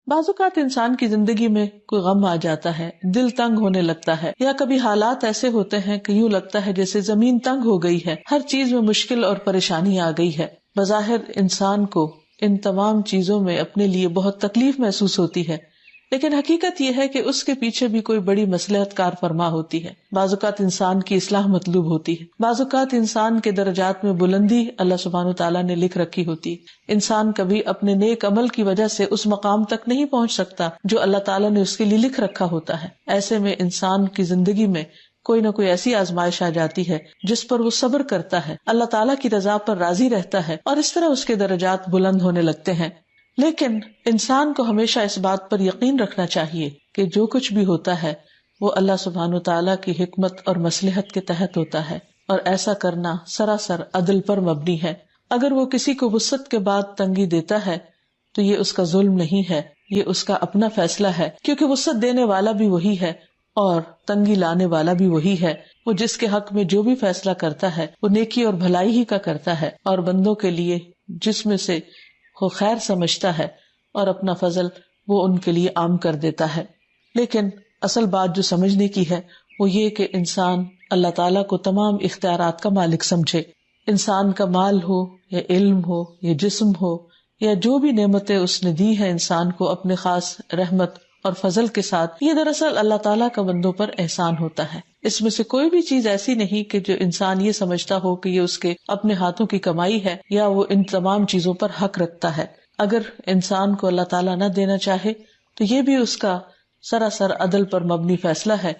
بعض اوقات انسان کی زندگی میں کوئی غم آ جاتا ہے، دل تنگ ہونے لگتا ہے، یا کبھی حالات ایسے ہوتے ہیں کہ یوں لگتا ہے جیسے زمین تنگ ہو گئی ہے، ہر چیز میں مشکل اور پریشانی آ گئی ہے۔ بظاہر انسان کو ان تمام چیزوں میں اپنے لیے بہت تکلیف محسوس ہوتی ہے، لیکن حقیقت یہ ہے کہ اس کے پیچھے بھی کوئی بڑی مصلحت کار فرما ہوتی ہے۔ بعض اوقات انسان کی اصلاح مطلوب ہوتی ہے، بعض اوقات انسان کے درجات میں بلندی اللہ سبحانہ وتعالیٰ نے لکھ رکھی ہوتی ہے۔ انسان کبھی اپنے نیک عمل کی وجہ سے اس مقام تک نہیں پہنچ سکتا جو اللہ تعالیٰ نے اس کے لیے لکھ رکھا ہوتا ہے۔ ایسے میں انسان کی زندگی میں کوئی نہ کوئی ایسی آزمائش آ جاتی ہے جس پر وہ صبر کرتا ہے، اللہ تعالیٰ کی رضا پر راضی رہتا ہے، اور اس طرح اس کے درجات بلند ہونے لگتے ہیں۔ لیکن انسان کو ہمیشہ اس بات پر یقین رکھنا چاہیے کہ جو کچھ بھی ہوتا ہے وہ اللہ سبحانہ وتعالیٰ کی حکمت اور مصلحت کے تحت ہوتا ہے، اور ایسا کرنا سراسر عدل پر مبنی ہے۔ اگر وہ کسی کو وسعت کے بعد تنگی دیتا ہے تو یہ اس کا ظلم نہیں ہے، یہ اس کا اپنا فیصلہ ہے، کیونکہ وسعت دینے والا بھی وہی ہے اور تنگی لانے والا بھی وہی ہے۔ وہ جس کے حق میں جو بھی فیصلہ کرتا ہے وہ نیکی اور بھلائی ہی کا کرتا ہے، اور بندوں کے لیے جس میں سے وہ خیر سمجھتا ہے اور اپنا فضل وہ ان کے لیے عام کر دیتا ہے۔ لیکن اصل بات جو سمجھنے کی ہے وہ یہ کہ انسان اللہ تعالیٰ کو تمام اختیارات کا مالک سمجھے۔ انسان کا مال ہو یا علم ہو یا جسم ہو یا جو بھی نعمتیں اس نے دی ہیں انسان کو اپنے خاص رحمت اور فضل کے ساتھ، یہ دراصل اللہ تعالیٰ کا بندوں پر احسان ہوتا ہے۔ اس میں سے کوئی بھی چیز ایسی نہیں کہ جو انسان یہ سمجھتا ہو کہ یہ اس کے اپنے ہاتھوں کی کمائی ہے یا وہ ان تمام چیزوں پر حق رکھتا ہے۔ اگر انسان کو اللہ تعالیٰ نہ دینا چاہے تو یہ بھی اس کا سراسر عدل پر مبنی فیصلہ ہے،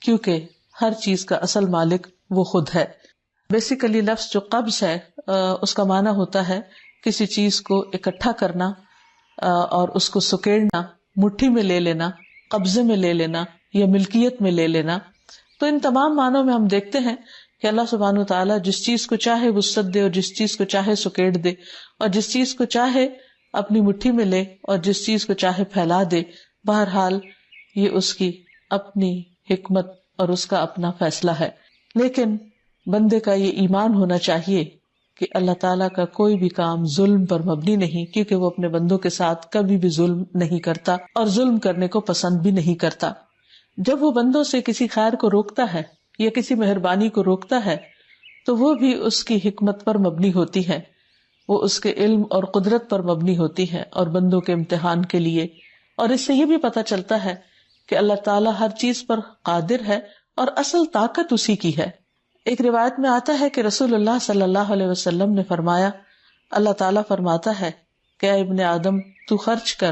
کیونکہ ہر چیز کا اصل مالک وہ خود ہے۔ بیسیکلی لفظ جو قبض ہے اس کا معنی ہوتا ہے کسی چیز کو اکٹھا کرنا اور اس کو سکیڑنا، مٹھی میں لے لینا، قبضے میں لے لینا یا ملکیت میں لے لینا۔ تو ان تمام معنوں میں ہم دیکھتے ہیں کہ اللہ سبحانہ وتعالیٰ جس چیز کو چاہے وسعت دے اور جس چیز کو چاہے سکیڑ دے، اور جس چیز کو چاہے اپنی مٹھی میں لے اور جس چیز کو چاہے پھیلا دے۔ بہرحال یہ اس کی اپنی حکمت اور اس کا اپنا فیصلہ ہے، لیکن بندے کا یہ ایمان ہونا چاہیے کہ اللہ تعالیٰ کا کوئی بھی کام ظلم پر مبنی نہیں، کیونکہ وہ اپنے بندوں کے ساتھ کبھی بھی ظلم نہیں کرتا اور ظلم کرنے کو پسند بھی نہیں کرتا۔ جب وہ بندوں سے کسی خیر کو روکتا ہے یا کسی مہربانی کو روکتا ہے تو وہ بھی اس کی حکمت پر مبنی ہوتی ہے، وہ اس کے علم اور قدرت پر مبنی ہوتی ہے اور بندوں کے امتحان کے لیے۔ اور اس سے یہ بھی پتہ چلتا ہے کہ اللہ تعالیٰ ہر چیز پر قادر ہے اور اصل طاقت اسی کی ہے۔ ایک روایت میں آتا ہے کہ رسول اللہ صلی اللہ علیہ وسلم نے فرمایا، اللہ تعالیٰ فرماتا ہے کہ اے ابن آدم تو خرچ کر،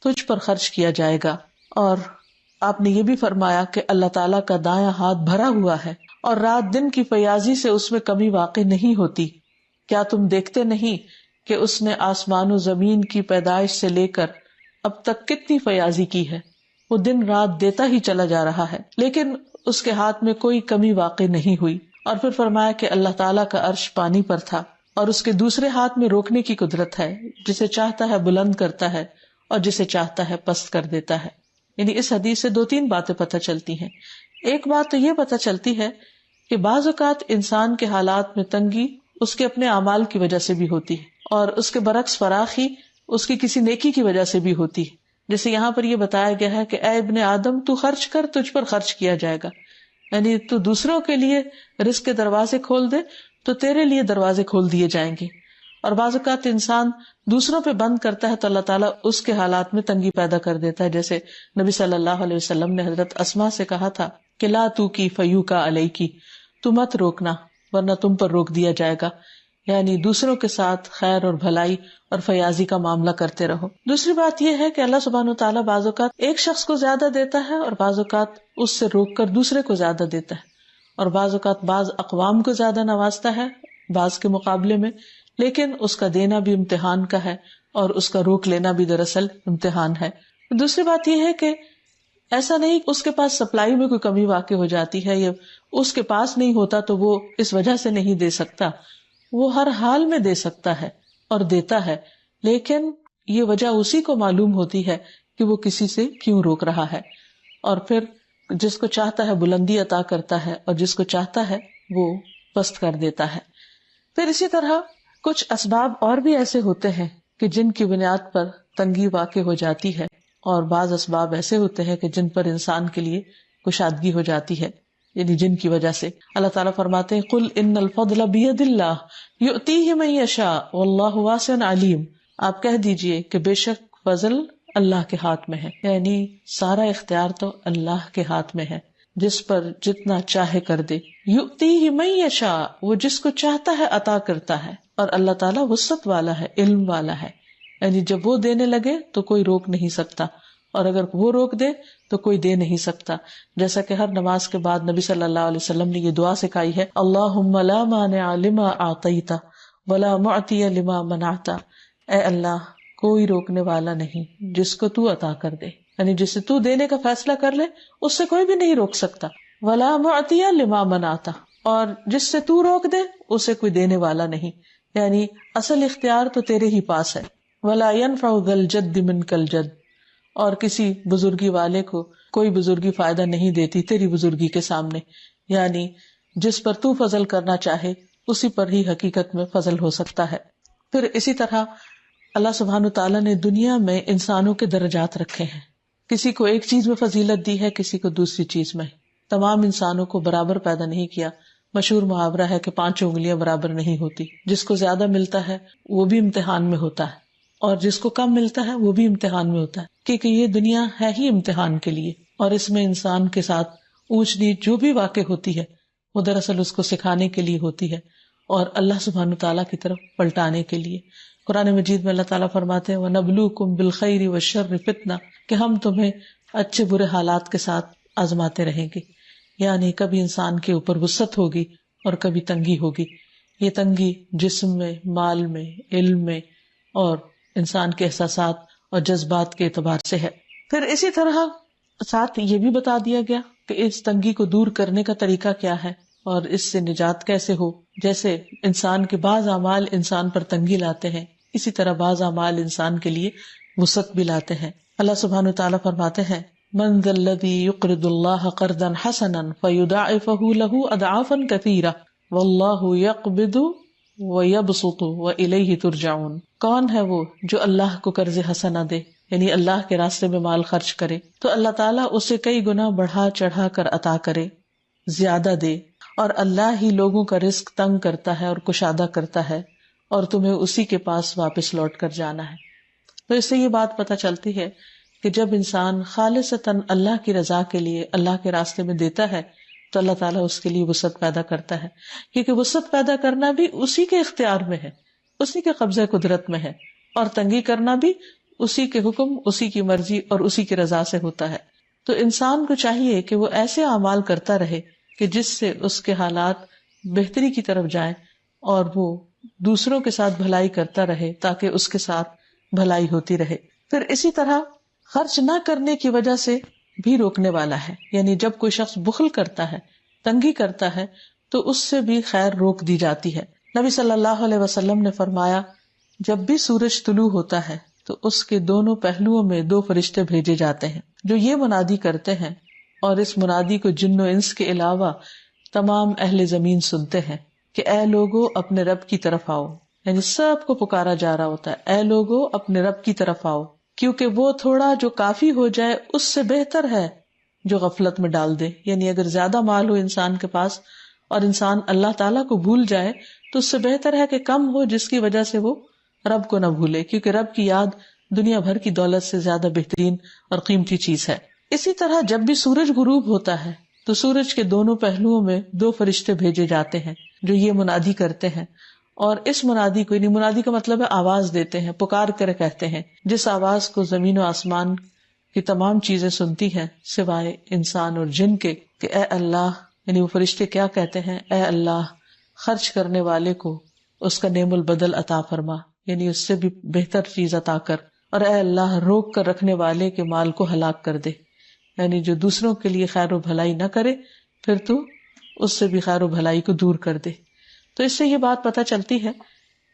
تجھ پر خرچ کیا جائے گا۔ اور آپ نے یہ بھی فرمایا کہ اللہ تعالیٰ کا دایاں ہاتھ بھرا ہوا ہے اور رات دن کی فیاضی سے اس میں کمی واقع نہیں ہوتی۔ کیا تم دیکھتے نہیں کہ اس نے آسمان و زمین کی پیدائش سے لے کر اب تک کتنی فیاضی کی ہے؟ وہ دن رات دیتا ہی چلا جا رہا ہے، لیکن اس کے ہاتھ میں کوئی کمی واقع نہیں ہوئی۔ اور پھر فرمایا کہ اللہ تعالیٰ کا عرش پانی پر تھا اور اس کے دوسرے ہاتھ میں روکنے کی قدرت ہے، جسے چاہتا ہے بلند کرتا ہے اور جسے چاہتا ہے پست کر دیتا ہے۔ یعنی اس حدیث سے دو تین باتیں پتہ چلتی ہیں۔ ایک بات تو یہ پتہ چلتی ہے کہ بعض اوقات انسان کے حالات میں تنگی اس کے اپنے اعمال کی وجہ سے بھی ہوتی ہے، اور اس کے برعکس فراخی اس کی کسی نیکی کی وجہ سے بھی ہوتی ہے۔ جیسے یہاں پر یہ بتایا گیا ہے کہ اے ابن آدم تو خرچ کر، تجھ پر خرچ کیا جائے گا، یعنی تو دوسروں کے لیے رزق کے دروازے کھول دے تو تیرے لیے دروازے کھول دیے جائیں گے۔ اور بعض اوقات انسان دوسروں پہ بند کرتا ہے تو اللہ تعالیٰ اس کے حالات میں تنگی پیدا کر دیتا ہے، جیسے نبی صلی اللہ علیہ وسلم نے حضرت اسماء سے کہا تھا کہ لا تو کی فیو کا علیہ کی، تو مت روکنا ورنہ تم پر روک دیا جائے گا، یعنی دوسروں کے ساتھ خیر اور بھلائی اور فیاضی کا معاملہ کرتے رہو۔ دوسری بات یہ ہے کہ اللہ سبحانہ وتعالیٰ بعض اوقات ایک شخص کو زیادہ دیتا ہے اور بعض اوقات اس سے روک کر دوسرے کو زیادہ دیتا ہے، اور بعض اوقات بعض اقوام کو زیادہ نوازتا ہے بعض کے مقابلے میں، لیکن اس کا دینا بھی امتحان کا ہے اور اس کا روک لینا بھی دراصل امتحان ہے۔ دوسری بات یہ ہے کہ ایسا نہیں اس کے پاس سپلائی میں کوئی کمی واقع ہو جاتی ہے یا اس کے پاس نہیں ہوتا تو وہ اس وجہ سے نہیں دے سکتا، وہ ہر حال میں دے سکتا ہے اور دیتا ہے، لیکن یہ وجہ اسی کو معلوم ہوتی ہے کہ وہ کسی سے کیوں روک رہا ہے، اور پھر جس کو چاہتا ہے بلندی عطا کرتا ہے اور جس کو چاہتا ہے وہ پست کر دیتا ہے۔ پھر اسی طرح کچھ اسباب اور بھی ایسے ہوتے ہیں کہ جن کی بنیاد پر تنگی واقع ہو جاتی ہے، اور بعض اسباب ایسے ہوتے ہیں کہ جن پر انسان کے لیے کشادگی ہو جاتی ہے، یعنی جن کی وجہ سے اللہ تعالیٰ فرماتے ہیں قل ان الفضل بید اللہ یؤتیہ من یشاء واللہ واسع علیم، آپ کہہ دیجئے کہ بے شک فضل اللہ کے ہاتھ میں ہے، یعنی سارا اختیار تو اللہ کے ہاتھ میں ہے، جس پر جتنا چاہے کر دے، یؤتیہ من یشاء، وہ جس کو چاہتا ہے عطا کرتا ہے، اور اللہ تعالیٰ وسعت والا ہے، علم والا ہے، یعنی جب وہ دینے لگے تو کوئی روک نہیں سکتا، اور اگر وہ روک دے تو کوئی دے نہیں سکتا. جیسا کہ ہر نماز کے بعد نبی صلی اللہ علیہ وسلم نے یہ دعا سکھائی ہے، اللہم لا مانع لما اعطیت ولا معطی لما منعت، اے اللہ کوئی روکنے والا نہیں جس کو تو عطا کر دے، یعنی جسے تو دینے کا فیصلہ کر لے اس سے کوئی بھی نہیں روک سکتا، ولا معطی لما منعت، اور جس سے تو روک دے اسے کوئی دینے والا نہیں، یعنی اصل اختیار تو تیرے ہی پاس ہے. ولا ينفع ذا الجد منك الجد، اور کسی بزرگی والے کو کوئی بزرگی فائدہ نہیں دیتی تیری بزرگی کے سامنے، یعنی جس پر تو فضل کرنا چاہے اسی پر ہی حقیقت میں فضل ہو سکتا ہے. پھر اسی طرح اللہ سبحانہ تعالیٰ نے دنیا میں انسانوں کے درجات رکھے ہیں، کسی کو ایک چیز میں فضیلت دی ہے، کسی کو دوسری چیز میں، تمام انسانوں کو برابر پیدا نہیں کیا. مشہور محاورہ ہے کہ 5 انگلیاں برابر نہیں ہوتی، جس کو زیادہ ملتا ہے وہ بھی امتحان میں ہوتا ہے، اور جس کو کم ملتا ہے وہ بھی امتحان میں ہوتا ہے، کیونکہ یہ دنیا ہے ہی امتحان کے لیے، اور اس میں انسان کے ساتھ اونچ نیچ جو بھی واقع ہوتی ہے وہ دراصل اس کو سکھانے کے لیے ہوتی ہے اور اللہ سبحانہ تعالیٰ کی طرف پلٹانے کے لیے. قرآن مجید میں اللہ تعالیٰ فرماتے ہیں وَنَبْلُوكُمْ بِالْخَيْرِ وَالشَّرِّ فِتْنَةً، کہ ہم تمہیں اچھے برے حالات کے ساتھ آزماتے رہیں گے، یعنی کبھی انسان کے اوپر وسعت ہوگی اور کبھی تنگی ہوگی. یہ تنگی جسم میں، مال میں، علم میں اور انسان کے احساسات اور جذبات کے اعتبار سے ہے. پھر اسی طرح ساتھ یہ بھی بتا دیا گیا کہ اس تنگی کو دور کرنے کا طریقہ کیا ہے اور اس سے نجات کیسے ہو. جیسے انسان کے بعض اعمال انسان پر تنگی لاتے ہیں، اسی طرح بعض اعمال انسان کے لیے وسعت بھی لاتے ہیں. اللہ سبحانہ وتعالیٰ فرماتے ہیں من ذا الذی یقرض اللہ قرضا حسنا فیضاعفہ لہ اضعافا کثیرہ واللہ یقبض وَيَبْسُطُ وَإِلَيْهِ تُرْجَعُونَ، کون ہے وہ جو اللہ کو قرض حسنہ دے، یعنی اللہ کے راستے میں مال خرچ کرے تو اللہ تعالیٰ اسے کئی گنا بڑھا چڑھا کر عطا کرے، زیادہ دے، اور اللہ ہی لوگوں کا رزق تنگ کرتا ہے اور کشادہ کرتا ہے، اور تمہیں اسی کے پاس واپس لوٹ کر جانا ہے. تو اس سے یہ بات پتہ چلتی ہے کہ جب انسان خالصتاً اللہ کی رضا کے لیے اللہ کے راستے میں دیتا ہے تو اللہ تعالیٰ اس کے لیے وسعت پیدا کرتا ہے، کیونکہ وسعت پیدا کرنا بھی اسی کے اختیار میں ہے، اسی کے قبضہ قدرت میں ہے، اور تنگی کرنا بھی اسی کے حکم، اسی کی مرضی اور اسی کی رضا سے ہوتا ہے. تو انسان کو چاہیے کہ وہ ایسے اعمال کرتا رہے کہ جس سے اس کے حالات بہتری کی طرف جائیں اور وہ دوسروں کے ساتھ بھلائی کرتا رہے تاکہ اس کے ساتھ بھلائی ہوتی رہے. پھر اسی طرح خرچ نہ کرنے کی وجہ سے بھی روکنے والا ہے، یعنی جب کوئی شخص بخل کرتا ہے، تنگی کرتا ہے تو اس سے بھی خیر روک دی جاتی ہے. نبی صلی اللہ علیہ وسلم نے فرمایا جب بھی سورج طلوع ہوتا ہے تو اس کے دونوں پہلوؤں میں 2 فرشتے بھیجے جاتے ہیں جو یہ منادی کرتے ہیں، اور اس منادی کو جن و انس کے علاوہ تمام اہل زمین سنتے ہیں کہ اے لوگو اپنے رب کی طرف آؤ، یعنی سب کو پکارا جا رہا ہوتا ہے، اے لوگو اپنے رب کی طرف آؤ، کیونکہ وہ تھوڑا جو کافی ہو جائے اس سے بہتر ہے جو غفلت میں ڈال دے. یعنی اگر زیادہ مال ہو انسان کے پاس اور انسان اللہ تعالیٰ کو بھول جائے تو اس سے بہتر ہے کہ کم ہو جس کی وجہ سے وہ رب کو نہ بھولے، کیونکہ رب کی یاد دنیا بھر کی دولت سے زیادہ بہترین اور قیمتی چیز ہے. اسی طرح جب بھی سورج غروب ہوتا ہے تو سورج کے دونوں پہلوؤں میں 2 فرشتے بھیجے جاتے ہیں جو یہ منادی کرتے ہیں، اور اس منادی کو، یعنی منادی کا مطلب ہے آواز دیتے ہیں، پکار کر کہتے ہیں، جس آواز کو زمین و آسمان کی تمام چیزیں سنتی ہیں سوائے انسان اور جن کے، کہ اے اللہ، یعنی وہ فرشتے کیا کہتے ہیں، اے اللہ خرچ کرنے والے کو اس کا نعم البدل عطا فرما، یعنی اس سے بھی بہتر چیز عطا کر، اور اے اللہ روک کر رکھنے والے کے مال کو ہلاک کر دے، یعنی جو دوسروں کے لیے خیر و بھلائی نہ کرے پھر تو اس سے بھی خیر و بھلائی کو دور کر دے. تو اس سے یہ بات پتہ چلتی ہے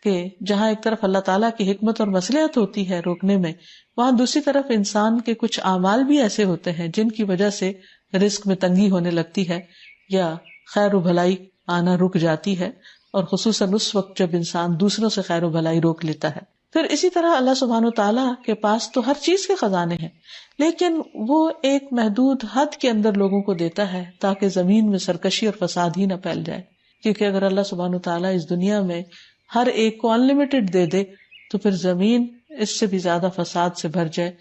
کہ جہاں ایک طرف اللہ تعالیٰ کی حکمت اور مصلحت ہوتی ہے روکنے میں، وہاں دوسری طرف انسان کے کچھ اعمال بھی ایسے ہوتے ہیں جن کی وجہ سے رزق میں تنگی ہونے لگتی ہے یا خیر و بھلائی آنا رک جاتی ہے، اور خصوصاً اس وقت جب انسان دوسروں سے خیر و بھلائی روک لیتا ہے. پھر اسی طرح اللہ سبحانہ و تعالیٰ کے پاس تو ہر چیز کے خزانے ہیں، لیکن وہ ایک محدود حد کے اندر لوگوں کو دیتا ہے تاکہ زمین میں سرکشی اور فساد ہی نہ پھیل جائے. کیونکہ اگر اللہ سبحانہ و تعالیٰ اس دنیا میں ہر ایک کو ان لمیٹڈ دے دے تو پھر زمین اس سے بھی زیادہ فساد سے بھر جائے،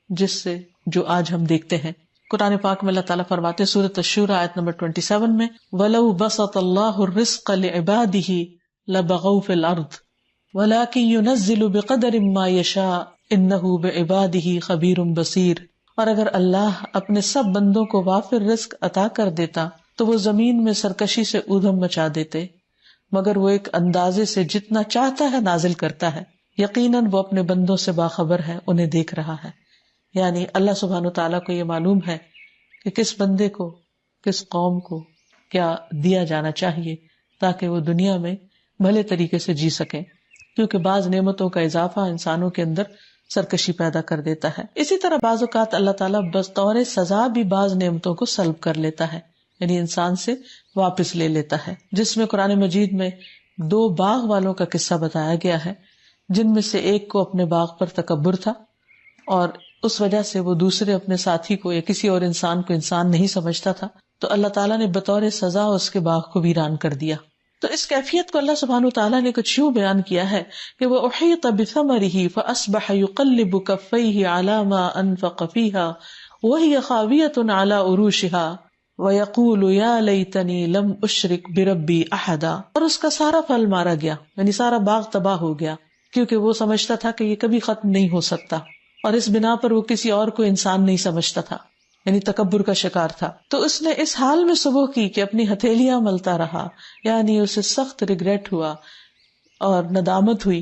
جس سے جو آج ہم دیکھتے ہیں. قرآن پاک میں اللہ تعالیٰ فرماتے ہیں سورۃ الشورى آیت نمبر 27 میں وَلَوْ بَسَطَ اللَّهُ الرِّزْقَ لِعِبَادِهِ لَبَغَوْا فِي الْأَرْضِ وَلَكِنْ يُنَزِّلُ بِقَدَرٍ مَا يَشَاءُ إِنَّهُ بِعِبَادِهِ خَبِيرٌ بَصِيرٌ. اور اگر اللہ اپنے سب بندوں کو وافر رزق عطا کر دیتا تو وہ زمین میں سرکشی سے ادھم مچا دیتے، مگر وہ ایک اندازے سے جتنا چاہتا ہے نازل کرتا ہے، یقیناً وہ اپنے بندوں سے باخبر ہے، انہیں دیکھ رہا ہے. یعنی اللہ سبحانہ تعالیٰ کو یہ معلوم ہے کہ کس بندے کو، کس قوم کو کیا دیا جانا چاہیے تاکہ وہ دنیا میں بھلے طریقے سے جی سکیں، کیونکہ بعض نعمتوں کا اضافہ انسانوں کے اندر سرکشی پیدا کر دیتا ہے. اسی طرح بعض اوقات اللہ تعالیٰ بطور سزا بھی بعض نعمتوں کو سلب کر لیتا ہے، یعنی انسان سے واپس لے لیتا ہے، جس میں قرآن مجید میں 2 باغ والوں کا قصہ بتایا گیا ہے، جن میں سے ایک کو اپنے باغ پر تکبر تھا اور اس وجہ سے وہ دوسرے اپنے ساتھی کو یا کسی اور انسان کو انسان نہیں سمجھتا تھا، تو اللہ تعالیٰ نے بطور سزا اس کے باغ کو ویران کر دیا. تو اس کیفیت کو اللہ سبحانہ تعالیٰ نے کچھ یوں بیان کیا ہے کہ وہ احیط بثمرہ فاصبح یقلب کفیہ علی ما انفق فیہا وہی خاویۃ علی عروشها ویقول یا لیتنی لم اشرک بربی احدا. اور اس کا سارا پھل مارا گیا، یعنی سارا باغ تباہ ہو گیا، کیونکہ وہ سمجھتا تھا کہ یہ کبھی ختم نہیں ہو سکتا، اور اس بنا پر وہ کسی اور کو انسان نہیں سمجھتا تھا، یعنی تکبر کا شکار تھا. تو اس نے اس حال میں صبح کی کہ اپنی ہتھیلیاں ملتا رہا، یعنی اسے سخت ریگریٹ ہوا اور ندامت ہوئی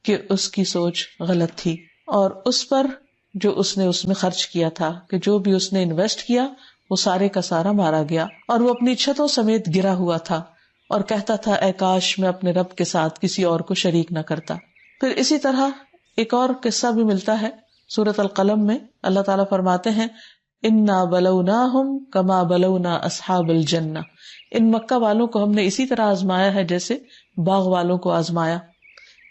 کہ اس کی سوچ غلط تھی، اور اس پر جو اس نے اس میں خرچ کیا تھا، کہ جو بھی اس نے انویسٹ کیا وہ سارے کا سارا مارا گیا، اور وہ اپنی چھتوں سمیت گرا ہوا تھا اور کہتا تھا اے کاش میں اپنے رب کے ساتھ کسی اور کو شریک نہ کرتا. پھر اسی طرح ایک اور قصہ بھی ملتا ہے سورۃ القلم میں. اللہ تعالیٰ فرماتے ہیں انا بلوناہم کما بلونا اصحاب الجنہ. ان مکہ والوں کو ہم نے اسی طرح آزمایا ہے جیسے باغ والوں کو آزمایا.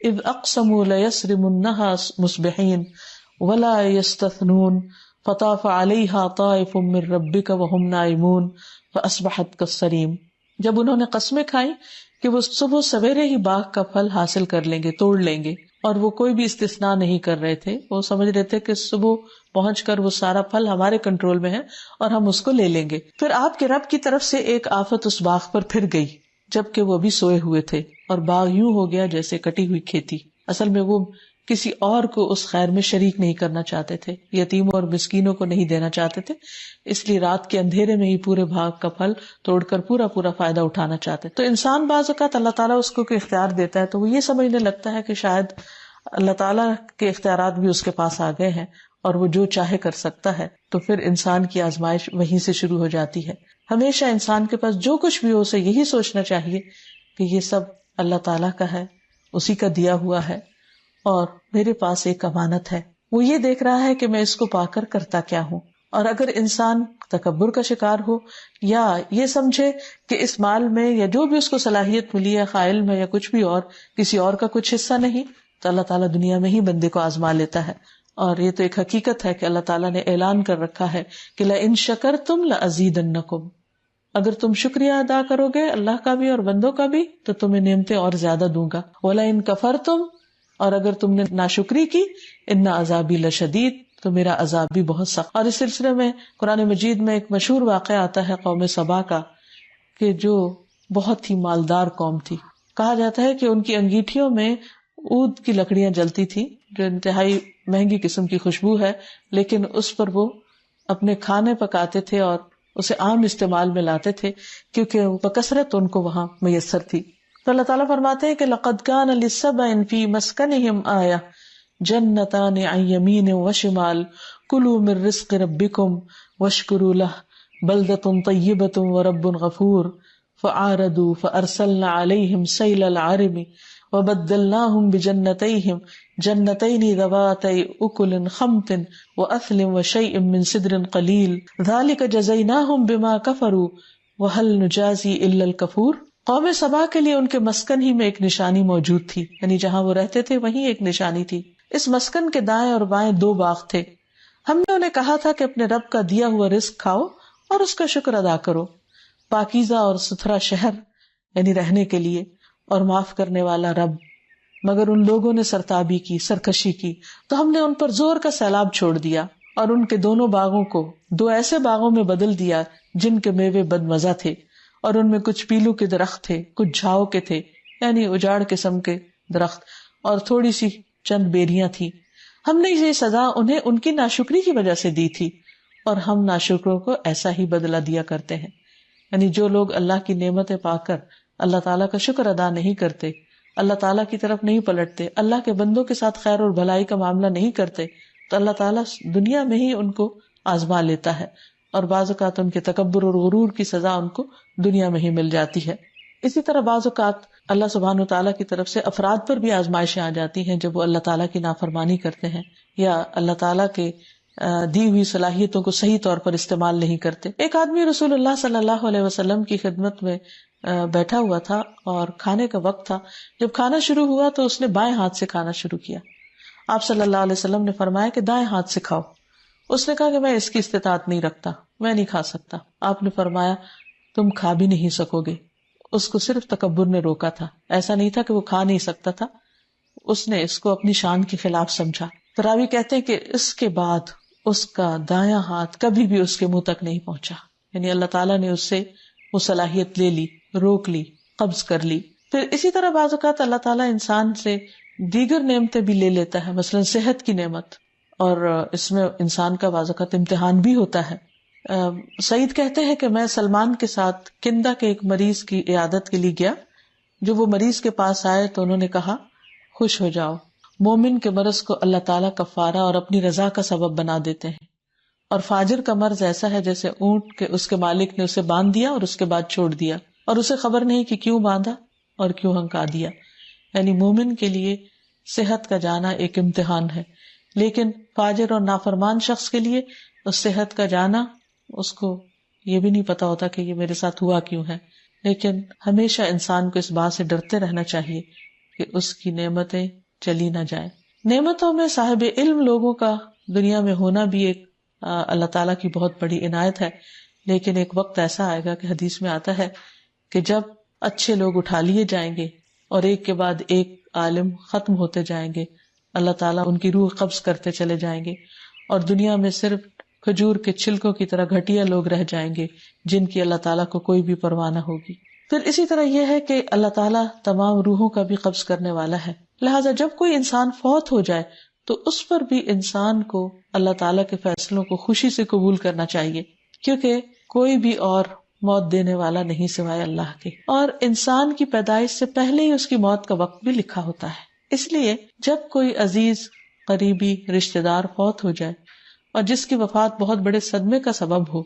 اذ اقسموا لیسرمنہا مصبحین ولا یستثنون فطاف علیہا طائف من ربک وہم نائمون فاصبحت کالصریم. جب انہوں نے قسمیں کھائیں کہ وہ صبح سویرے ہی باغ کا پھل حاصل کر لیں گے، توڑ لیں گے، اور وہ کوئی بھی استثناء نہیں کر رہے تھے، وہ سمجھ رہے تھے کہ صبح پہنچ کر وہ سارا پھل ہمارے کنٹرول میں ہے اور ہم اس کو لے لیں گے. پھر آپ کے رب کی طرف سے ایک آفت اس باغ پر پھر گئی، جبکہ وہ بھی سوئے ہوئے تھے، اور باغ یوں ہو گیا جیسے کٹی ہوئی کھیتی. اصل میں وہ کسی اور کو اس خیر میں شریک نہیں کرنا چاہتے تھے، یتیموں اور مسکینوں کو نہیں دینا چاہتے تھے، اس لیے رات کے اندھیرے میں ہی پورے باغ کا پھل توڑ کر پورا فائدہ اٹھانا چاہتے. تو انسان بعض اوقات اللہ تعالیٰ اس کو کوئی اختیار دیتا ہے تو وہ یہ سمجھنے لگتا ہے کہ شاید اللہ تعالیٰ کے اختیارات بھی اس کے پاس آ گئے ہیں اور وہ جو چاہے کر سکتا ہے، تو پھر انسان کی آزمائش وہیں سے شروع ہو جاتی ہے. ہمیشہ انسان کے پاس جو کچھ بھی ہو اسے یہی سوچنا چاہیے کہ یہ سب اللہ تعالیٰ کا ہے، اسی کا دیا ہوا ہے، اور میرے پاس ایک امانت ہے. وہ یہ دیکھ رہا ہے کہ میں اس کو پا کر کرتا کیا ہوں. اور اگر انسان تکبر کا شکار ہو یا یہ سمجھے کہ اس مال میں یا جو بھی اس کو صلاحیت ملی ہے، خائل میں یا کچھ بھی اور، کسی اور کا کچھ حصہ نہیں، تو اللہ تعالیٰ دنیا میں ہی بندے کو آزما لیتا ہے. اور یہ تو ایک حقیقت ہے کہ اللہ تعالیٰ نے اعلان کر رکھا ہے کہ لئن شکرتم لأزیدنکم، اگر تم شکریہ ادا کرو گے اللہ کا بھی اور بندوں کا بھی تو تمہیں نعمتیں اور زیادہ دوں گا. ولئن کفرتم، اور اگر تم نے ناشکری کی، ان عذابی لشدید، تو میرا عذاب بھی بہت سخت. اور اس سلسلے میں قرآن مجید میں ایک مشہور واقعہ آتا ہے قوم سبا کا، کہ جو بہت ہی مالدار قوم تھی. کہا جاتا ہے کہ ان کی انگیٹھیوں میں عود کی لکڑیاں جلتی تھی، جو انتہائی مہنگی قسم کی خوشبو ہے، لیکن اس پر وہ اپنے کھانے پکاتے تھے اور اسے عام استعمال میں لاتے تھے کیونکہ بکثرت ان کو وہاں میسر تھی. تو اللہ تعالیٰ فرماتے ہیں کہ لَقَدْ كَانَ لِلسَّبْعٍ فِي مَسْكَنِهِمْ آيَةٌ جَنَّتَانِ عَنْ يَمِينٍ وَشِمَالٍ كُلُوا مِن رِّزْقِ رَبِّكُمْ وَاشْكُرُوا لَهُ بَلْدَةٌ طَيِّبَةٌ وَرَبٌّ غَفُورٌ فَأَعْرَضُوا فَأَرْسَلْنَا عَلَيْهِمْ سَيْلَ الْعَرِمِ وَبَدَّلْنَاهُمْ بِجَنَّتَيْهِمْ جَنَّتَيْنِ ذَوَاتَيْ أُكُلٍ خَمْطٍ وَأَثْلٍ وَشَيْءٍ مِّن سِدْرٍ قَلِيلٍ ذَلِكَ جَزَيْنَاهُمْ بِمَا كَفَرُوا وَهَلْ نُجَازِي إِلَّا الْكَفُورَ. قوم سبا کے لیے ان کے مسکن ہی میں ایک نشانی موجود تھی، یعنی جہاں وہ رہتے تھے وہیں ایک نشانی تھی۔ اس مسکن کے دائیں اور بائیں 2 باغ تھے۔ ہم نے انہیں کہا تھا کہ اپنے رب کا دیا ہوا رزق کھاؤ اور اس کا شکر ادا کرو، پاکیزہ اور ستھرا شہر یعنی رہنے کے لیے، اور معاف کرنے والا رب۔ مگر ان لوگوں نے سرتابی کی، سرکشی کی، تو ہم نے ان پر زور کا سیلاب چھوڑ دیا اور ان کے دونوں باغوں کو 2 ایسے باغوں میں بدل دیا جن کے میوے بد مزہ تھے، اور ان میں کچھ پیلو کے درخت تھے، کچھ جھاؤ کے تھے یعنی اجاڑ قسم کے درخت، اور تھوڑی سی چند بیریاں تھی۔ ہم نے یہ سزا انہیں ان کی ناشکری کی وجہ سے دی تھی، اور ہم ناشکروں کو ایسا ہی بدلہ دیا کرتے ہیں۔ یعنی جو لوگ اللہ کی نعمتیں پا کر اللہ تعالیٰ کا شکر ادا نہیں کرتے، اللہ تعالیٰ کی طرف نہیں پلٹتے، اللہ کے بندوں کے ساتھ خیر اور بھلائی کا معاملہ نہیں کرتے، تو اللہ تعالیٰ دنیا میں ہی ان کو آزما لیتا ہے، اور بعض اوقات ان کے تکبر اور غرور کی سزا ان کو دنیا میں ہی مل جاتی ہے۔ اسی طرح بعض اوقات اللہ سبحانہ و تعالیٰ کی طرف سے افراد پر بھی آزمائشیں آ جاتی ہیں جب وہ اللہ تعالیٰ کی نافرمانی کرتے ہیں یا اللہ تعالیٰ کے دی ہوئی صلاحیتوں کو صحیح طور پر استعمال نہیں کرتے۔ ایک آدمی رسول اللہ صلی اللہ علیہ وسلم کی خدمت میں بیٹھا ہوا تھا اور کھانے کا وقت تھا۔ جب کھانا شروع ہوا تو اس نے بائیں ہاتھ سے کھانا شروع کیا۔ آپ صلی اللہ علیہ وسلم نے فرمایا کہ دائیں ہاتھ سے کھاؤ۔ اس نے کہا کہ میں اس کی استطاعت نہیں رکھتا، میں نہیں کھا سکتا۔ آپ نے فرمایا تم کھا بھی نہیں سکو گے۔ اس کو صرف تکبر نے روکا تھا، ایسا نہیں تھا کہ وہ کھا نہیں سکتا تھا، اس نے اس کو اپنی شان کے خلاف سمجھا۔ راوی کہتے ہیں کہ اس کے بعد اس کا دایاں ہاتھ کبھی بھی اس کے منہ تک نہیں پہنچا، یعنی اللہ تعالیٰ نے اس سے وہ صلاحیت لے لی، روک لی، قبض کر لی۔ پھر اسی طرح بعض اوقات اللہ تعالیٰ انسان سے دیگر نعمتیں بھی لے لیتا ہے، مثلا صحت کی نعمت، اور اس میں انسان کا بعض اوقات امتحان بھی ہوتا ہے۔ سعید کہتے ہیں کہ میں سلمان کے ساتھ کندہ کے ایک مریض کی عیادت کے لیے گیا۔ جو وہ مریض کے پاس آئے تو انہوں نے کہا خوش ہو جاؤ، مومن کے مرض کو اللہ تعالیٰ کفارہ اور اپنی رضا کا سبب بنا دیتے ہیں، اور فاجر کا مرض ایسا ہے جیسے اونٹ کے اس کے مالک نے اسے باندھ دیا اور اس کے بعد چھوڑ دیا، اور اسے خبر نہیں کہ کیوں باندھا اور کیوں ہنکا دیا۔ یعنی مومن کے لیے صحت کا جانا ایک امتحان ہے، لیکن فاجر اور نافرمان شخص کے لیے اس صحت کا جانا، اس کو یہ بھی نہیں پتا ہوتا کہ یہ میرے ساتھ ہوا کیوں ہے۔ لیکن ہمیشہ انسان کو اس بات سے ڈرتے رہنا چاہیے کہ اس کی نعمتیں چلی نہ جائیں۔ نعمتوں میں صاحب علم لوگوں کا دنیا میں ہونا بھی ایک اللہ تعالیٰ کی بہت بڑی عنایت ہے، لیکن ایک وقت ایسا آئے گا کہ حدیث میں آتا ہے کہ جب اچھے لوگ اٹھا لیے جائیں گے اور ایک کے بعد ایک عالم ختم ہوتے جائیں گے، اللہ تعالیٰ ان کی روح قبض کرتے چلے جائیں گے، اور دنیا میں صرف کھجور کے چھلکوں کی طرح گھٹیا لوگ رہ جائیں گے جن کی اللہ تعالیٰ کو کوئی بھی پرواہ نہ ہوگی۔ پھر اسی طرح یہ ہے کہ اللہ تعالیٰ تمام روحوں کا بھی قبض کرنے والا ہے، لہٰذا جب کوئی انسان فوت ہو جائے تو اس پر بھی انسان کو اللہ تعالیٰ کے فیصلوں کو خوشی سے قبول کرنا چاہیے، کیونکہ کوئی بھی اور موت دینے والا نہیں سوائے اللہ کے، اور انسان کی پیدائش سے پہلے ہی اس کی موت کا وقت بھی لکھا ہوتا ہے۔ اس لیے جب کوئی عزیز، قریبی، رشتہ دار فوت ہو جائے اور جس کی وفات بہت بڑے صدمے کا سبب ہو،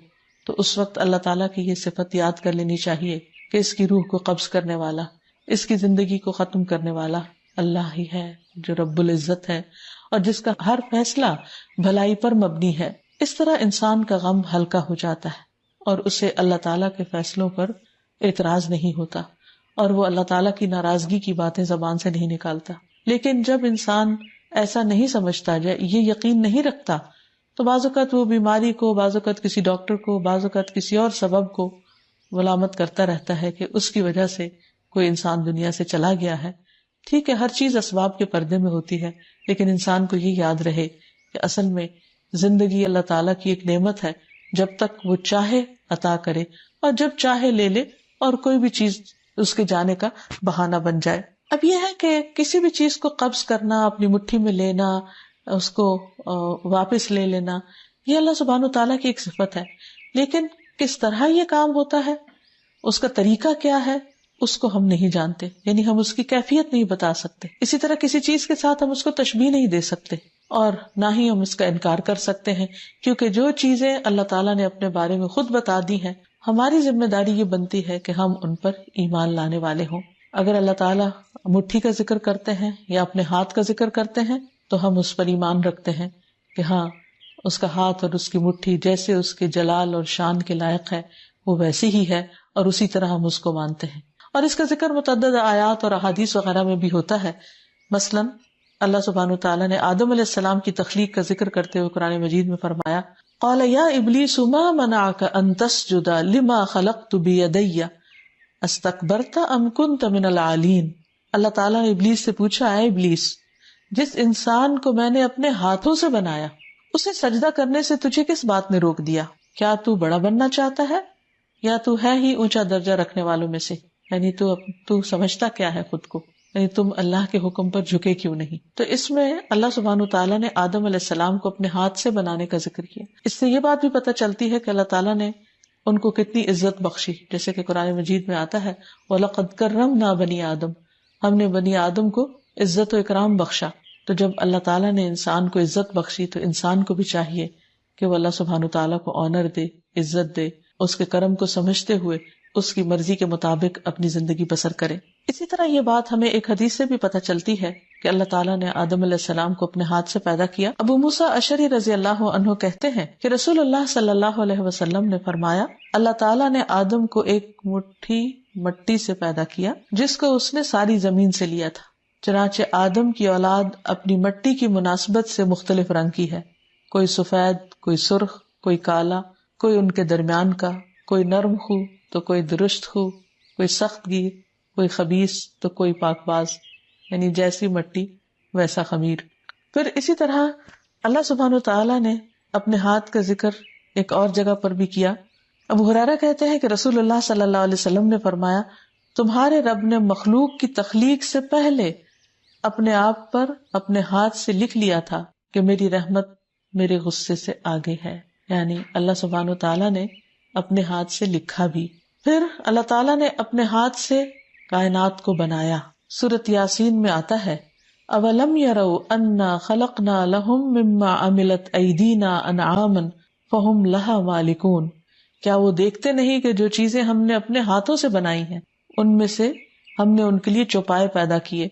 تو اس وقت اللہ تعالیٰ کی یہ صفت یاد کر لینی چاہیے کہ اس کی روح کو قبض کرنے والا، اس کی زندگی کو ختم کرنے والا اللہ ہی ہے جو رب العزت ہے اور جس کا ہر فیصلہ بھلائی پر مبنی ہے۔ اس طرح انسان کا غم ہلکا ہو جاتا ہے اور اسے اللہ تعالیٰ کے فیصلوں پر اعتراض نہیں ہوتا، اور وہ اللہ تعالیٰ کی ناراضگی کی باتیں زبان سے نہیں نکالتا۔ لیکن جب انسان ایسا نہیں سمجھتا، یہ یقین نہیں رکھتا، تو بعض اوقات وہ بیماری کو، بعض اوقات کسی ڈاکٹر کو، بعض اوقات کسی اور سبب کو ملامت کرتا رہتا ہے کہ اس کی وجہ سے کوئی انسان دنیا سے چلا گیا ہے۔ ٹھیک ہے، ہر چیز اسباب کے پردے میں ہوتی ہے، لیکن انسان کو یہ یاد رہے کہ اصل میں زندگی اللہ تعالیٰ کی ایک نعمت ہے، جب تک وہ چاہے عطا کرے اور جب چاہے لے لے، اور کوئی بھی چیز اس کے جانے کا بہانہ بن جائے۔ اب یہ ہے کہ کسی بھی چیز کو قبض کرنا، اپنی مٹھی میں لینا، اس کو واپس لے لینا، یہ اللہ سبحانہ و تعالیٰ کی ایک صفت ہے، لیکن کس طرح یہ کام ہوتا ہے، اس کا طریقہ کیا ہے، اس کو ہم نہیں جانتے، یعنی ہم اس کی کیفیت نہیں بتا سکتے۔ اسی طرح کسی چیز کے ساتھ ہم اس کو تشبیہ نہیں دے سکتے، اور نہ ہی ہم اس کا انکار کر سکتے ہیں، کیونکہ جو چیزیں اللہ تعالیٰ نے اپنے بارے میں خود بتا دی ہیں، ہماری ذمہ داری یہ بنتی ہے کہ ہم ان پر ایمان لانے والے ہوں۔ اگر اللہ تعالیٰ مٹھی کا ذکر کرتے ہیں یا اپنے ہاتھ کا ذکر کرتے ہیں تو ہم اس پر ایمان رکھتے ہیں کہ ہاں، اس کا ہاتھ اور اس کی مٹھی جیسے اس کے جلال اور شان کے لائق ہے وہ ویسی ہی ہے، اور اسی طرح ہم اس کو مانتے ہیں۔ اور اس کا ذکر متعدد آیات اور احادیث وغیرہ میں بھی ہوتا ہے. مثلاً اللہ سبحانہ وتعالیٰ نے آدم علیہ السلام کی تخلیق کا ذکر کرتے ہوئے قرآن مجید میں فرمایا قال یا ابلیس ما منعک ان تسجد لما خلقت بیدی استکبرت ام کنت من العالین. اللہ تعالیٰ نے ابلیس سے پوچھا اے ابلیس جس انسان کو میں نے اپنے ہاتھوں سے بنایا اسے سجدہ کرنے سے تجھے کس بات نے روک دیا؟ کیا تو بڑا بننا چاہتا ہے یا تو ہے ہی اونچا درجہ رکھنے والوں میں سے؟ یعنی تو سمجھتا کیا ہے خود کو؟ یعنی تم اللہ کے حکم پر جھکے کیوں نہیں؟ تو اس میں اللہ سبحانہ وتعالیٰ نے آدم علیہ السلام کو اپنے ہاتھ سے بنانے کا ذکر کیا. اس سے یہ بات بھی پتہ چلتی ہے کہ اللہ تعالیٰ نے ان کو کتنی عزت بخشی، جیسے کہ قرآن مجید میں آتا ہے وَلَقَدْ كَرَّمْنَا بَنِي آدم، ہم نے بنی آدم کو عزت و اکرام بخشا. تو جب اللہ تعالیٰ نے انسان کو عزت بخشی تو انسان کو بھی چاہیے کہ وہ اللہ سبحانہ وتعالیٰ کو آنر دے، عزت دے، اس کے کرم کو سمجھتے ہوئے اس کی مرضی کے مطابق اپنی زندگی بسر کرے. اسی طرح یہ بات ہمیں ایک حدیث سے بھی پتہ چلتی ہے کہ اللہ تعالیٰ نے آدم علیہ السلام کو اپنے ہاتھ سے پیدا کیا. ابو موسیٰ اشعری رضی اللہ عنہ کہتے ہیں کہ رسول اللہ صلی اللہ علیہ وسلم نے فرمایا اللہ تعالیٰ نے آدم کو ایک مٹھی مٹی سے پیدا کیا جس کو اس نے ساری زمین سے لیا تھا. چنانچہ آدم کی اولاد اپنی مٹی کی مناسبت سے مختلف رنگ کی ہے، کوئی سفید، کوئی سرخ، کوئی کالا، کوئی ان کے درمیان کا، کوئی نرم خو تو کوئی درست خو، کوئی سخت گیر، کوئی خبیث تو کوئی پاک باز، یعنی جیسی مٹی ویسا خمیر. پھر اسی طرح اللہ سبحانہ وتعالیٰ نے اپنے ہاتھ کا ذکر ایک اور جگہ پر بھی کیا. ابو ہریرہ کہتے ہیں کہ رسول اللہ صلی اللہ علیہ وسلم نے فرمایا تمہارے رب نے مخلوق کی تخلیق سے پہلے اپنے آپ پر اپنے ہاتھ سے لکھ لیا تھا کہ میری رحمت میرے غصے سے آگے ہے. یعنی اللہ سبحانہ وتعالیٰ نے اپنے ہاتھ سے لکھا بھی. پھر اللہ تعالیٰ نے اپنے ہاتھ سے کائنات کو بنایا. سورۃ یاسین میں آتا ہے اولم یروا انا خلقنا لهم مما عملت ایدینا انعاما فهم لها مالکون. کیا وہ دیکھتے نہیں کہ جو چیزیں ہم نے اپنے ہاتھوں سے بنائی ہیں ان میں سے ہم نے ان کے لیے چوپائے پیدا کیے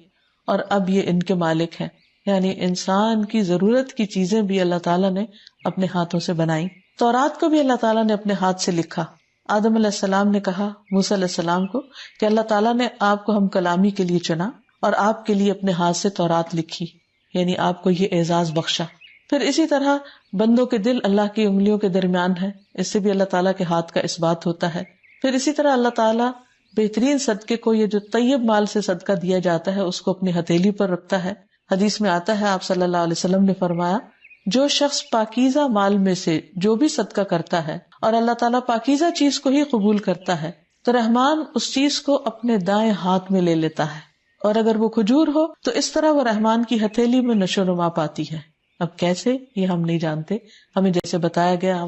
اور اب یہ ان کے مالک ہیں. یعنی انسان کی ضرورت کی چیزیں بھی اللہ تعالیٰ نے اپنے ہاتھوں سے بنائی. تورات کو بھی اللہ تعالیٰ نے اپنے ہاتھ سے لکھا. آدم علیہ السلام نے کہا موسیٰ علیہ السلام کو کہ اللہ تعالیٰ نے آپ کو ہم کلامی کے لیے چنا اور آپ کے لیے اپنے ہاتھ سے تورات لکھی، یعنی آپ کو یہ اعزاز بخشا. پھر اسی طرح بندوں کے دل اللہ کی انگلیوں کے درمیان ہے، اس سے بھی اللہ تعالیٰ کے ہاتھ کا اس بات ہوتا ہے. پھر اسی طرح اللہ تعالیٰ بہترین صدقے کو، یہ جو طیب مال سے صدقہ دیا جاتا ہے، اس کو اپنی ہتھیلی پر رکھتا ہے. حدیث میں آتا ہے آپ صلی اللہ علیہ وسلم نے فرمایا جو شخص پاکیزہ مال میں سے جو بھی صدقہ کرتا ہے اور اللہ تعالیٰ پاکیزہ چیز کو ہی قبول کرتا ہے تو رحمان اس چیز کو اپنے دائیں ہاتھ میں لے لیتا ہے، اور اگر وہ کھجور ہو تو اس طرح وہ رحمان کی ہتھیلی میں نشو و نما پاتی ہے. اب کیسے یہ ہم نہیں جانتے، ہمیں جیسے بتایا گیا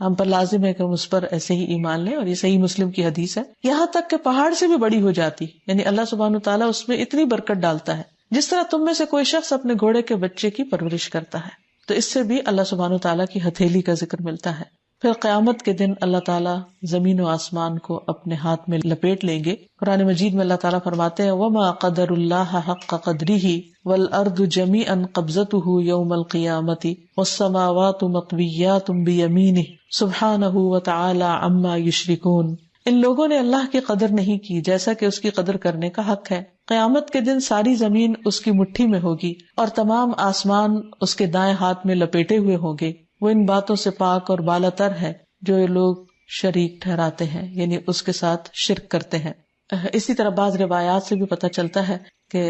ہم پر لازم ہے کہ ہم اس پر ایسے ہی ایمان لیں، اور یہ صحیح مسلم کی حدیث ہے. یہاں تک کہ پہاڑ سے بھی بڑی ہو جاتی، یعنی اللہ سبحانہ تعالیٰ اس میں اتنی برکت ڈالتا ہے جس طرح تم میں سے کوئی شخص اپنے گھوڑے کے بچے کی پرورش کرتا ہے. تو اس سے بھی اللہ سبحانہ تعالیٰ کی ہتھیلی کا ذکر ملتا ہے. پھر قیامت کے دن اللہ تعالیٰ زمین و آسمان کو اپنے ہاتھ میں لپیٹ لیں گے. قرآن مجید میں اللہ تعالیٰ فرماتے ہیں وَمَا قَدَرُ اللَّهَ حَقَّ قَدْرِهِ وَالْأَرْضُ جَمِيعًا قَبْضَتُهُ يَوْمَ الْقِيَامَةِ وَالسَّمَاوَاتُ مَطْوِيَّاتٌ بِيَمِينِهِ سُبْحَانَهُ وَتَعَالَى عَمَّا يُشْرِكُونَ. ان لوگوں نے اللہ کی قدر نہیں کی جیسا کہ اس کی قدر کرنے کا حق ہے. قیامت کے دن ساری زمین اس کی مٹھی میں ہوگی اور تمام آسمان اس کے دائیں ہاتھ میں لپیٹے ہوئے ہوں گے. وہ ان باتوں سے پاک اور بالا تر ہے جو یہ لوگ شریک ٹھہراتے ہیں، یعنی اس کے ساتھ شرک کرتے ہیں. اسی طرح بعض روایات سے بھی پتہ چلتا ہے کہ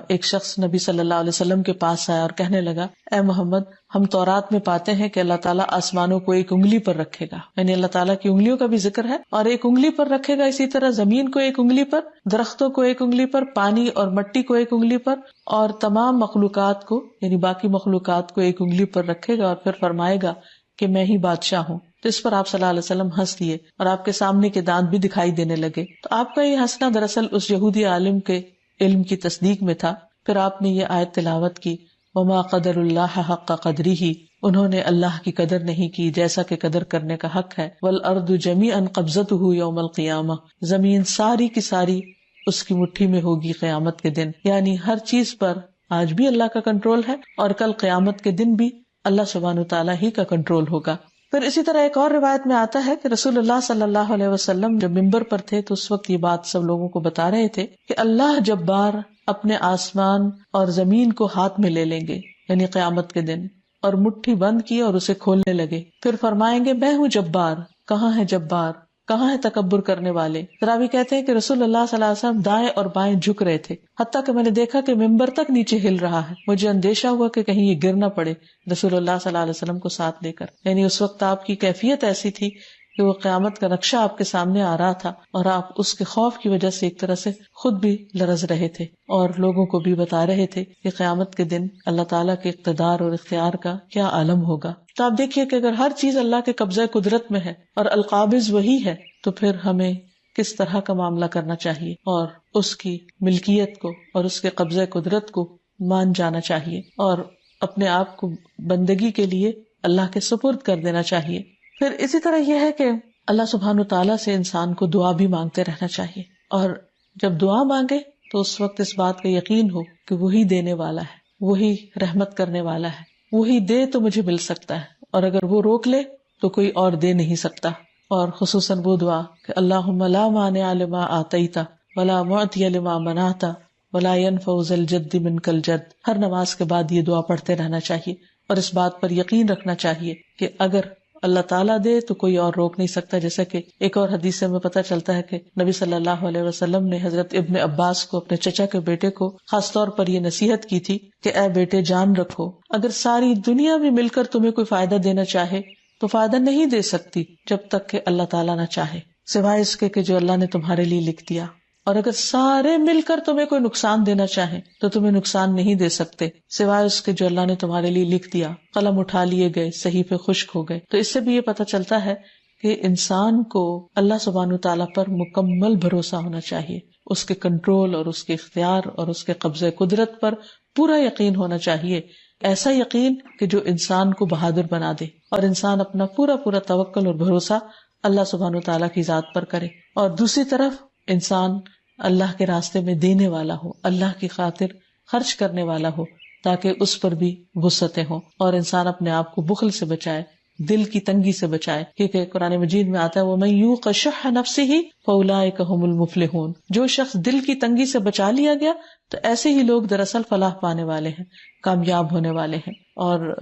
ایک شخص نبی صلی اللہ علیہ وسلم کے پاس آیا اور کہنے لگا اے محمد ہم تورات میں پاتے ہیں کہ اللہ تعالیٰ آسمانوں کو ایک انگلی پر رکھے گا، یعنی اللہ تعالیٰ کی انگلیوں کا بھی ذکر ہے اور ایک انگلی پر رکھے گا. اسی طرح زمین کو ایک انگلی پر، درختوں کو ایک انگلی پر، پانی اور مٹی کو ایک انگلی پر، اور تمام مخلوقات کو یعنی باقی مخلوقات کو ایک انگلی پر رکھے گا اور پھر فرمائے گا کہ میں ہی بادشاہ ہوں. تو اس پر آپ صلی اللہ علیہ وسلم ہنس دیے اور آپ کے سامنے کے دانت بھی دکھائی دینے لگے. تو آپ کا یہ ہنسنا دراصل اس یہودی عالم کے علم کی تصدیق میں تھا. پھر آپ نے یہ آیت تلاوت کی وما قدر اللہ حق قدرہ، انہوں نے اللہ کی قدر نہیں کی جیسا کہ قدر کرنے کا حق ہے. والارض جمیعا قبضتہ یوم القیامہ، زمین ساری کی ساری اس کی مٹھی میں ہوگی قیامت کے دن. یعنی ہر چیز پر آج بھی اللہ کا کنٹرول ہے اور کل قیامت کے دن بھی اللہ سبحانہ تعالیٰ ہی کا کنٹرول ہوگا. پھر اسی طرح ایک اور روایت میں آتا ہے کہ رسول اللہ صلی اللہ علیہ وسلم جب ممبر پر تھے تو اس وقت یہ بات سب لوگوں کو بتا رہے تھے کہ اللہ جبار اپنے آسمان اور زمین کو ہاتھ میں لے لیں گے، یعنی قیامت کے دن، اور مٹھی بند کی اور اسے کھولنے لگے، پھر فرمائیں گے میں ہوں جبار، کہاں ہے جبار، کہاں ہے تکبر کرنے والے۔ راوی کہتے ہیں کہ رسول اللہ صلی اللہ علیہ وسلم دائیں اور بائیں جھک رہے تھے، حتیٰ کہ میں نے دیکھا کہ ممبر تک نیچے ہل رہا ہے، مجھے اندیشہ ہوا کہ کہیں یہ گر نہ پڑے رسول اللہ صلی اللہ علیہ وسلم کو ساتھ لے کر۔ یعنی اس وقت آپ کی کیفیت ایسی تھی کہ وہ قیامت کا نقشہ آپ کے سامنے آ رہا تھا، اور آپ اس کے خوف کی وجہ سے ایک طرح سے خود بھی لرز رہے تھے اور لوگوں کو بھی بتا رہے تھے کہ قیامت کے دن اللہ تعالیٰ کے اقتدار اور اختیار کا کیا عالم ہوگا۔ تو آپ دیکھیے کہ اگر ہر چیز اللہ کے قبضہ قدرت میں ہے اور القابض وہی ہے، تو پھر ہمیں کس طرح کا معاملہ کرنا چاہیے، اور اس کی ملکیت کو اور اس کے قبضہ قدرت کو مان جانا چاہیے، اور اپنے آپ کو بندگی کے لیے اللہ کے سپرد کر دینا چاہیے۔ پھر اسی طرح یہ ہے کہ اللہ سبحانہ تعالیٰ سے انسان کو دعا بھی مانگتے رہنا چاہیے، اور جب دعا مانگے تو اس وقت اس بات کا یقین ہو کہ وہی دینے والا ہے، وہی رحمت کرنے والا ہے، وہی دے تو مجھے مل سکتا ہے، اور اگر وہ روک لے تو کوئی اور دے نہیں سکتا۔ اور خصوصاً وہ دعا کہ اللہم لا مانع لما آتیت ولا معطی لما منعت ولا ينفع ذا الجد منک الجد۔ ہر نماز کے بعد یہ دعا پڑھتے رہنا چاہیے، اور اس بات پر یقین رکھنا چاہیے کہ اگر اللہ تعالیٰ دے تو کوئی اور روک نہیں سکتا۔ جیسا کہ ایک اور حدیث سے ہمیں پتہ چلتا ہے کہ نبی صلی اللہ علیہ وسلم نے حضرت ابن عباس کو، اپنے چچا کے بیٹے کو خاص طور پر یہ نصیحت کی تھی کہ اے بیٹے جان رکھو، اگر ساری دنیا بھی مل کر تمہیں کوئی فائدہ دینا چاہے تو فائدہ نہیں دے سکتی جب تک کہ اللہ تعالیٰ نہ چاہے، سوائے اس کے کہ جو اللہ نے تمہارے لیے لکھ دیا، اور اگر سارے مل کر تمہیں کوئی نقصان دینا چاہیں تو تمہیں نقصان نہیں دے سکتے سوائے اس کے جو اللہ نے تمہارے لیے لکھ دیا۔ قلم اٹھا لیے گئے، صحیفے خشک ہو گئے۔ تو اس سے بھی یہ پتہ چلتا ہے کہ انسان کو اللہ سبحانہ تعالیٰ پر مکمل بھروسہ ہونا چاہیے، اس کے کنٹرول اور اس کے اختیار اور اس کے قبضہ قدرت پر پورا یقین ہونا چاہیے، ایسا یقین کہ جو انسان کو بہادر بنا دے، اور انسان اپنا پورا پورا توکل اور بھروسہ اللہ سبحانہ تعالیٰ کی ذات پر کرے، اور دوسری طرف انسان اللہ کے راستے میں دینے والا ہو، اللہ کی خاطر خرچ کرنے والا ہو، تاکہ اس پر بھی وسعتیں ہوں، اور انسان اپنے آپ کو بخل سے بچائے، دل کی تنگی سے بچائے، کیونکہ قرآن مجید میں آتا ہے وَمَن یوق شح نفسہ فاولئک هم المفلحون۔ جو شخص دل کی تنگی سے بچا لیا گیا تو ایسے ہی لوگ دراصل فلاح پانے والے ہیں، کامیاب ہونے والے ہیں۔ اور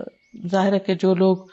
ظاہر ہے کہ جو لوگ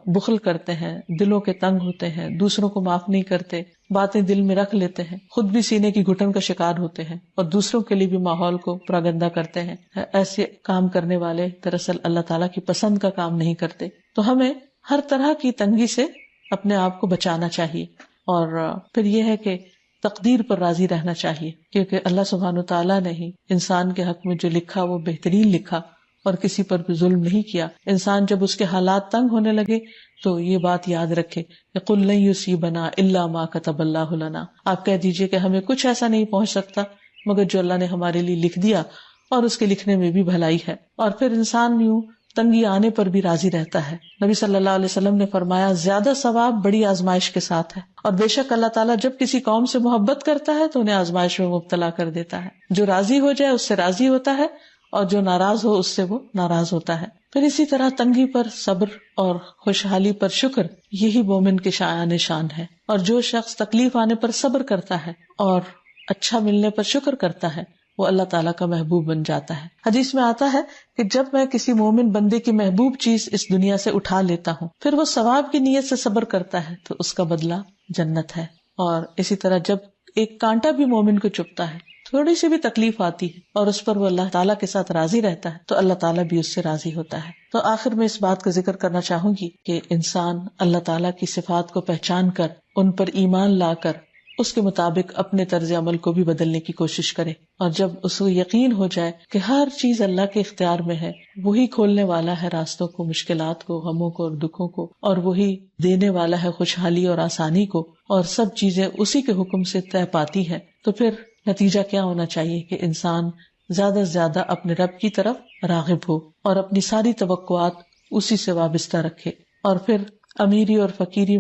بخل کرتے ہیں، دلوں کے تنگ ہوتے ہیں، دوسروں کو معاف نہیں کرتے، باتیں دل میں رکھ لیتے ہیں، خود بھی سینے کی گھٹن کا شکار ہوتے ہیں اور دوسروں کے لیے بھی ماحول کو پراگندہ کرتے ہیں، ایسے کام کرنے والے دراصل اللہ تعالیٰ کی پسند کا کام نہیں کرتے۔ تو ہمیں ہر طرح کی تنگی سے اپنے آپ کو بچانا چاہیے، اور پھر یہ ہے کہ تقدیر پر راضی رہنا چاہیے، کیونکہ اللہ سبحانہ تعالیٰ نے ہی انسان کے حق میں جو لکھا وہ بہترین لکھا، اور کسی پر بھی ظلم نہیں کیا۔ انسان جب اس کے حالات تنگ ہونے لگے تو یہ بات یاد رکھے کہ قُل لَن يُصِيبَنَا إِلَّا مَا كَتَبَ اللَّهُ لَنَا، آپ کہہ دیجئے کہ ہمیں کچھ ایسا نہیں پہنچ سکتا مگر جو اللہ نے ہمارے لیے لکھ دیا، اور اس کے لکھنے میں بھی بھلائی ہے۔ اور پھر انسان یوں تنگی آنے پر بھی راضی رہتا ہے۔ نبی صلی اللہ علیہ وسلم نے فرمایا زیادہ ثواب بڑی آزمائش کے ساتھ ہے، اور بے شک اللہ تعالیٰ جب کسی قوم سے محبت کرتا ہے تو انہیں آزمائش میں مبتلا کر دیتا ہے، جو راضی ہو جائے اس سے راضی ہوتا ہے، اور جو ناراض ہو اس سے وہ ناراض ہوتا ہے۔ پھر اسی طرح تنگی پر صبر اور خوشحالی پر شکر، یہی مومن کے شایان شان ہے۔ اور جو شخص تکلیف آنے پر صبر کرتا ہے اور اچھا ملنے پر شکر کرتا ہے وہ اللہ تعالیٰ کا محبوب بن جاتا ہے۔ حدیث میں آتا ہے کہ جب میں کسی مومن بندے کی محبوب چیز اس دنیا سے اٹھا لیتا ہوں پھر وہ ثواب کی نیت سے صبر کرتا ہے تو اس کا بدلہ جنت ہے۔ اور اسی طرح جب ایک کانٹا بھی مومن کو چبھتا ہے، تھوڑی سی بھی تکلیف آتی ہے اور اس پر وہ اللہ تعالیٰ کے ساتھ راضی رہتا ہے تو اللہ تعالیٰ بھی اس سے راضی ہوتا ہے۔ تو آخر میں اس بات کا ذکر کرنا چاہوں گی کہ انسان اللہ تعالیٰ کی صفات کو پہچان کر ان پر ایمان لا کر اس کے مطابق اپنے طرز عمل کو بھی بدلنے کی کوشش کرے، اور جب اس کو یقین ہو جائے کہ ہر چیز اللہ کے اختیار میں ہے، وہی کھولنے والا ہے راستوں کو، مشکلات کو، غموں کو اور دکھوں کو، اور وہی دینے والا ہے خوشحالی اور آسانی کو، اور سب چیزیں اسی کے حکم سے طے پاتی ہے، تو پھر نتیجہ کیا ہونا چاہیے کہ انسان زیادہ سے زیادہ اپنے رب کی طرف راغب ہو اور اپنی ساری توقعات اسی سے وابستہ رکھے، اور پھر امیری اور فقیری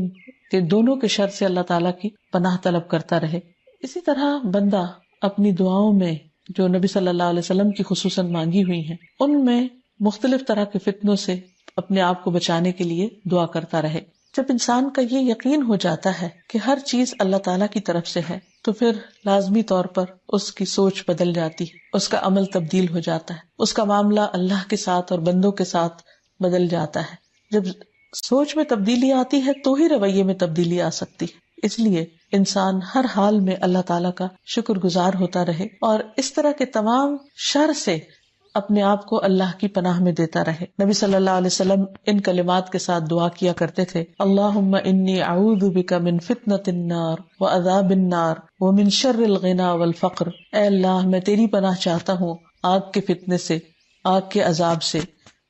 کہ دونوں کے شر سے اللہ تعالیٰ کی پناہ طلب کرتا رہے۔ اسی طرح بندہ اپنی دعاؤں میں جو نبی صلی اللہ علیہ وسلم کی خصوصاً مانگی ہوئی ہیں ان میں مختلف طرح کے فتنوں سے اپنے آپ کو بچانے کے لیے دعا کرتا رہے۔ جب انسان کا یہ یقین ہو جاتا ہے کہ ہر چیز اللہ تعالیٰ کی طرف سے ہے تو پھر لازمی طور پر اس کی سوچ بدل جاتی ہے، اس کا عمل تبدیل ہو جاتا ہے، اس کا معاملہ اللہ کے ساتھ اور بندوں کے ساتھ بدل جاتا ہے۔ جب سوچ میں تبدیلی آتی ہے تو ہی رویے میں تبدیلی آ سکتی ہے۔ اس لیے انسان ہر حال میں اللہ تعالیٰ کا شکر گزار ہوتا رہے اور اس طرح کے تمام شر سے اپنے آپ کو اللہ کی پناہ میں دیتا رہے۔ نبی صلی اللہ علیہ وسلم ان کلمات کے ساتھ دعا کیا کرتے تھے، اللہم انی اعوذ بک من فتنۃ النار وعذاب النار ومن شر الغنی والفقر۔ اے اللہ، میں تیری پناہ چاہتا ہوں آگ کے فتنے سے، آگ کے عذاب سے،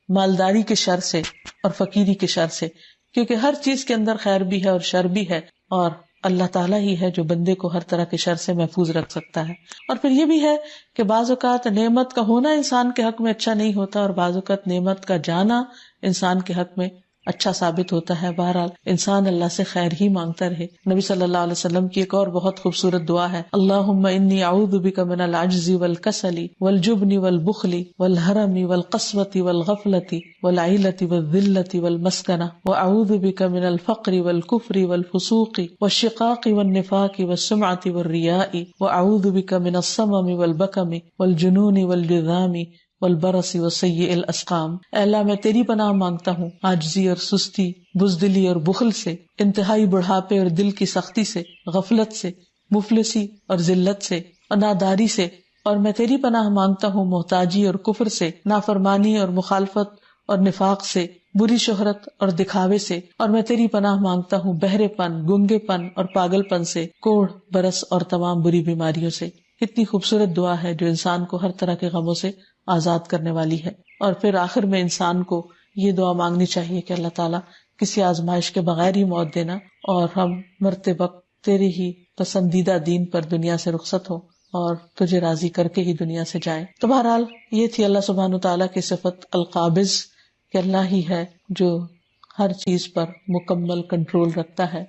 مالداری کے شر سے اور فقیری کے شر سے، کیونکہ ہر چیز کے اندر خیر بھی ہے اور شر بھی ہے، اور اللہ تعالیٰ ہی ہے جو بندے کو ہر طرح کے شر سے محفوظ رکھ سکتا ہے۔ اور پھر یہ بھی ہے کہ بعض اوقات نعمت کا ہونا انسان کے حق میں اچھا نہیں ہوتا، اور بعض اوقات نعمت کا جانا انسان کے حق میں اچھا ثابت ہوتا ہے۔ بہرحال انسان اللہ سے خیر ہی مانگتا رہے۔ نبی صلی اللہ علیہ وسلم کی ایک اور بہت خوبصورت دعا ہے، اللہم انی اعوذ بک من العجز والکسل والجبن والبخل والحرم والقسوۃ والغفلۃ والعیلۃ والذلۃ والمسکنہ واعوذ بک من الفقر والکفر والفسوق والشقاق والنفاق والسمعۃ والریاء واعوذ بک من الصمم والبکم والجنون والجذام والبرص وسیء الاسقام۔ اے اللہ، میں تیری پناہ مانگتا ہوں عاجزی اور سستی، بزدلی اور بخل سے، انتہائی بڑھاپے اور دل کی سختی سے، غفلت سے، مفلسی اور ذلت سے اور ناداری سے، اور میں تیری پناہ مانگتا ہوں محتاجی اور کفر سے، نافرمانی اور مخالفت اور نفاق سے، بری شہرت اور دکھاوے سے، اور میں تیری پناہ مانگتا ہوں بہرے پن، گنگے پن اور پاگل پن سے، کوڑھ، برس اور تمام بری بیماریوں سے۔ کتنی خوبصورت دعا ہے جو انسان کو ہر طرح کے غموں سے آزاد کرنے والی ہے۔ اور پھر آخر میں انسان کو یہ دعا مانگنی چاہیے کہ اللہ تعالیٰ کسی آزمائش کے بغیر ہی موت دینا، اور ہم مرتے وقت تیرے ہی پسندیدہ دین پر دنیا سے رخصت ہو اور تجھے راضی کر کے ہی دنیا سے جائیں۔ تو بہرحال یہ تھی اللہ سبحانہ تعالیٰ کی صفت القابض، کہ اللہ ہی ہے جو ہر چیز پر مکمل کنٹرول رکھتا ہے۔